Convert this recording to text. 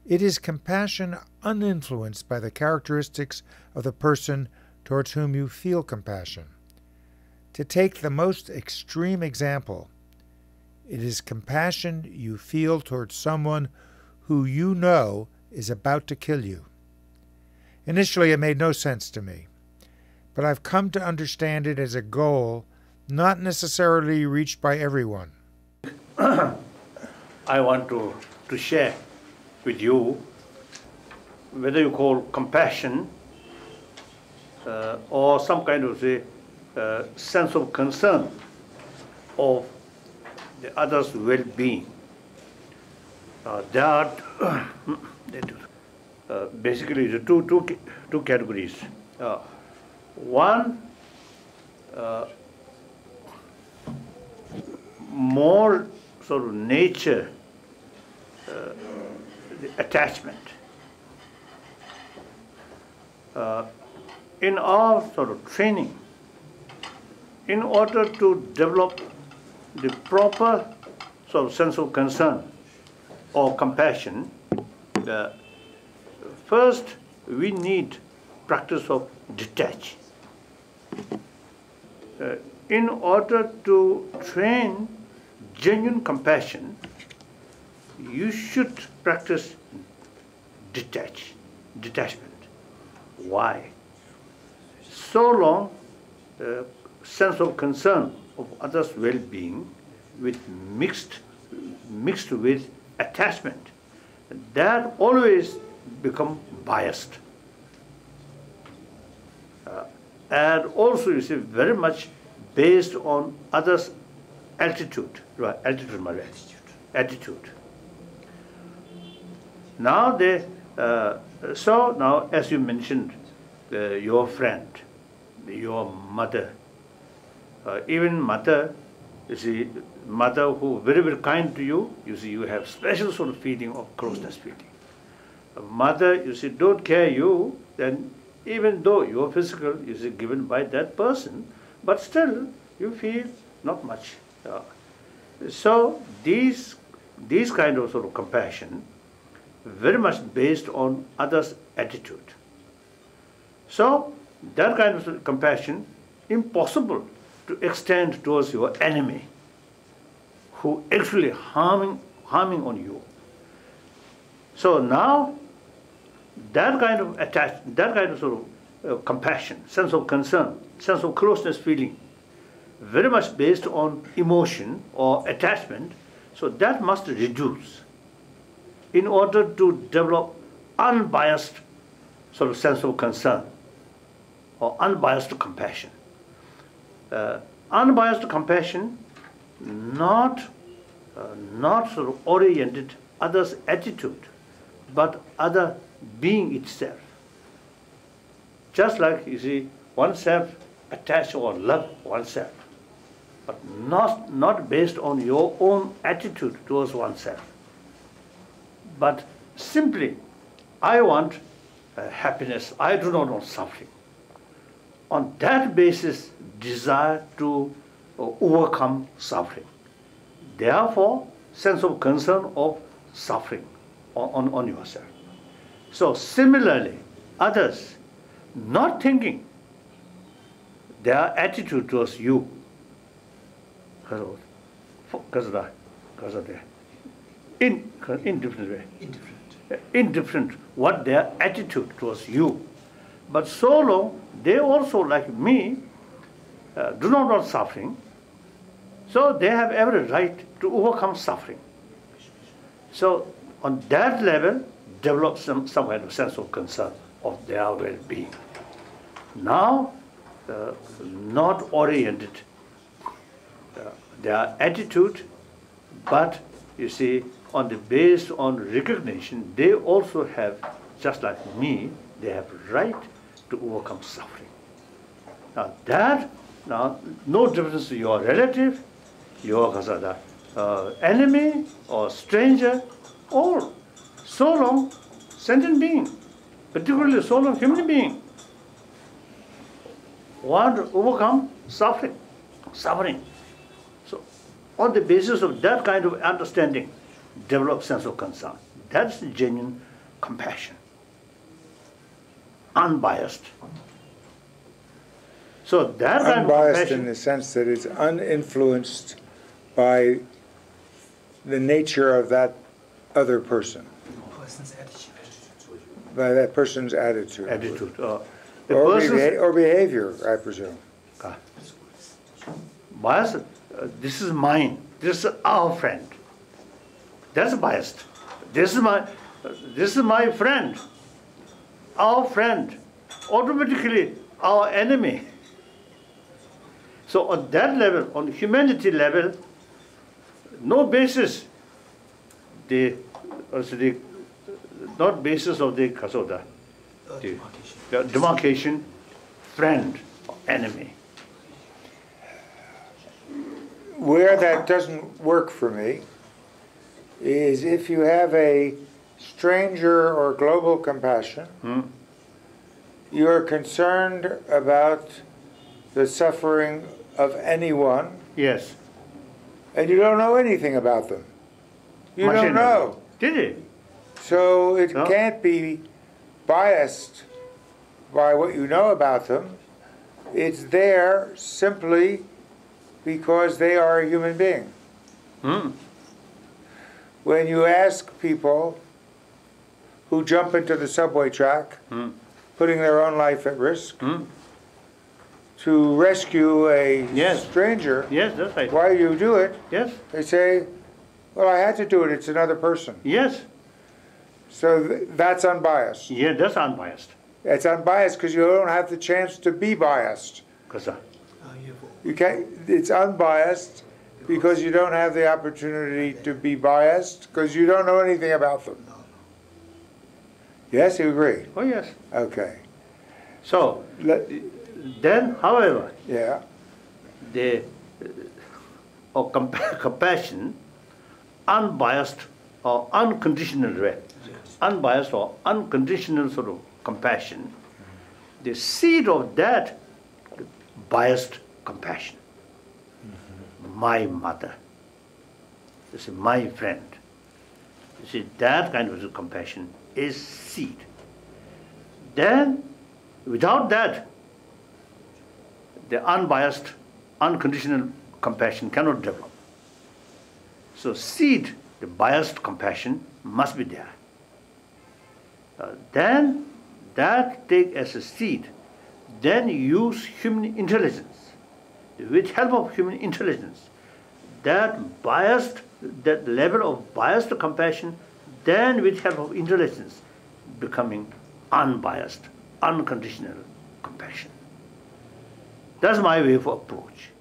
It is compassion uninfluenced by the characteristics of the person towards whom you feel compassion. To take the most extreme example, it is compassion you feel towards someone who you know is about to kill you. Initially, it made no sense to me, but I've come to understand it as a goal not necessarily reached by everyone. I want to share with you whether you call compassion or some kind of sense of concern of the other's well-being. There are basically the two categories. One, more sort of nature, the attachment. In our sort of training, in order to develop the proper sort of sense of concern or compassion, first we need practice of detach. In order to train genuine compassion, you should practice detachment. Why? So long sense of concern of others' well-being with mixed with attachment, that always become biased. And also, you see, very much based on others' attitude. Now so now, as you mentioned, your friend, your mother, even mother, you see, mother who very, very kind to you, you see, you have special sort of feeling of closeness feeling. A mother, you see, don't care you, then even though your physical is given by that person, but still you feel not much. So these kind of sort of compassion, very much based on others' attitude. So that kind of sort of compassion, impossible to extend towards your enemy, who actually harming on you. So now that kind of sort of compassion, sense of concern, sense of closeness feeling, very much based on emotion or attachment, so that must reduce in order to develop unbiased sort of sense of concern or unbiased compassion. Unbiased compassion, not sort of oriented others' attitude, but other being itself. Just like, you see, oneself attach or love oneself, but not based on your own attitude towards oneself, but simply, I want happiness, I do not want suffering. On that basis, desire to overcome suffering. Therefore, sense of concern of suffering on yourself. So similarly, others not thinking their attitude towards you, indifferent what their attitude towards you. But so long they also, like me, do not want suffering, so they have every right to overcome suffering. So on that level, develop some kind of sense of concern of their well-being. Now, not oriented their attitude, but you see, based on recognition, they also have, just like me, they have right to overcome suffering. Now no difference to your relative, your enemy or stranger, or so long sentient being, particularly so long human being, want to overcome suffering. So on the basis of that kind of understanding, develop sense of concern. That's the genuine compassion. Unbiased. So that kind of Unbiased compassion, in the sense that it's uninfluenced by the nature of that other person, by that person's attitude. The Or behavior, I presume. Bias, this is mine, this is our friend. That's biased. This is my friend, our friend, automatically our enemy. So on that level, on humanity level, no basis, not basis of the kasoda, the demarcation, friend, or enemy. Where that doesn't work for me is if you have a stranger or global compassion, you are concerned about the suffering of anyone. Yes. And you don't know anything about them. You don't know. Did it? So it can't be biased by what you know about them. It's there simply because they are a human being. When you ask people who jump into the subway track, putting their own life at risk, to rescue a stranger, yes, that's right. why do you do it? Yes. They say, well, I had to do it, it's another person. Yes. So that's unbiased. Yeah, that's unbiased. It's unbiased because you don't have the chance to be biased. You can't, it's unbiased because you don't have the opportunity to be biased because you don't know anything about them. Yes, you agree? Oh, yes. Okay. So, then, however, the compassion, unbiased or unconditional way, unbiased or unconditional sort of compassion, the seed of that biased compassion, my mother, this is my friend, you see, that kind of compassion is seed. Then, without that, the unbiased, unconditional compassion cannot develop. So seed, the biased compassion, must be there. Then, that take as a seed, then use human intelligence. With help of human intelligence, that biased, that level of biased compassion, then with help of intelligence, becoming unbiased, unconditional compassion. That's my way of approach.